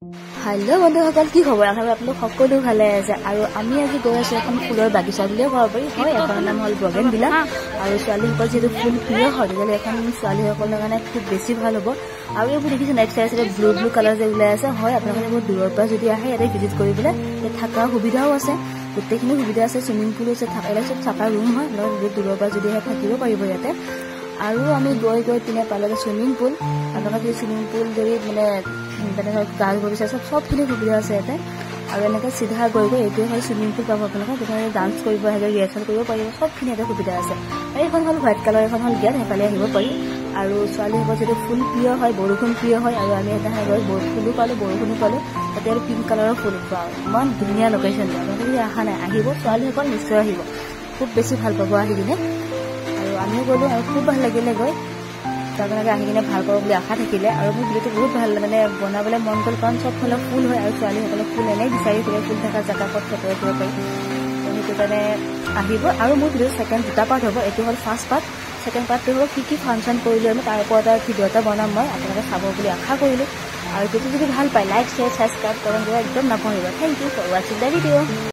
hello बंधुসকল কি খবৰ আশা আপোনালোক সকলো ভালে আছে আৰু আমি আজি গৈ আছো এখন ফুলৰ বাগিচা বুলিয়ে ক'ব পাৰি হয় এখন নাম হ'ল বগেনভিলা আৰু ছোৱালীসকল যেটো ফুল প্ৰিয় হয় গলে এখন ছোৱালীসকলৰ কাৰণে খুব বেছি ভাল হ'ব আৰু এইবোৰ দেখিছে নেক্সট সাইডে ব্লু ব্লু কালাৰ যে ওলাই আছে হয় আপোনালোকে বহুত দূৰৰ পৰা যদি আহে ইয়াতে ভিজিট কৰিবলৈ থকা সুবিধাও আছে গোটেইখিনি সুবিধা আছে সুইমিং পুল আছে থাকা সব থাকা ৰুম হয় বহুত দূৰৰ পৰা যদি আহে থাকিব পাৰিব ইয়াতে আৰু আমি গৈ পিনে পালে সুইমিং পুল আপোনালোকে সুইমিং পুল যদি মানে গাছ বগিচা সবখিনি সুবিধা আছে ইয়াতে আৰু এনেকৈ চিধা গৈ এইটোৱে হয় সুইমিং পুল পাব আপোনালোকে যেনে ডান্স কৰিব আহে ৰিহাৰ্চেল কৰিব পাৰিব সবখিনি ইয়াতে সুবিধা আছে আৰু এইখন হ'ল হোৱাইট কালাৰ এখন হ'ল গেট সেইফালে আহিব পাৰি আৰু ছোৱালীসকল যিটো ফুল প্ৰিয় হয় বৰষুণ প্ৰিয় হয় আৰু আমি এটা গৈ ফুলো পালোঁ বৰষুণো পালোঁ তাতে আৰু পিংক কালাৰৰ ফুল পাওঁ ইমান ধুনীয়া লোকেশ্যন আপোনালোকে যদি অহা নাই আহিব ছোৱালীসকল নিশ্চয় আহিব খুব বেছি ভাল পাব আহি কিনে আৰু আমিও গ'লোঁ আৰু খুব ভাল লাগিলে গৈ আপোনালোকে আহি কিনে ভাল পাব বুলি আশা থাকিলে আৰু মোৰ ভিডিঅ'টো বহুত ভাল মানে বনাবলৈ মন গ'ল কাৰণ চবফালে ফুল হয় আৰু ছোৱালীসকলে ফুল এনেই বিচাৰি ফুৰে ফুল থকা জেগা ক'ত ফটো উঠিব পাৰি সেইটো কাৰণে আহিব আৰু মোৰ ভিডিঅ' ছেকেণ্ড দুটা পাৰ্ট হ'ব এইটো হ'ল ফাৰ্ষ্ট পাৰ্ট ছেকেণ্ড পাৰ্টটো হ'ব কি ফাংচন কৰিলোঁ আমি তাৰ ওপৰত ভিডিঅ' এটা বনাম মই আপোনালোকে চাব বুলি আশা কৰিলোঁ আৰু যদি ভাল পায় লাইক শ্বেয়াৰ ছাবস্ক্ৰাইব কৰিব একদম নাপাহৰিব থেংক ইউ ফৰ ৱাচিং দ্য ভিডিঅ'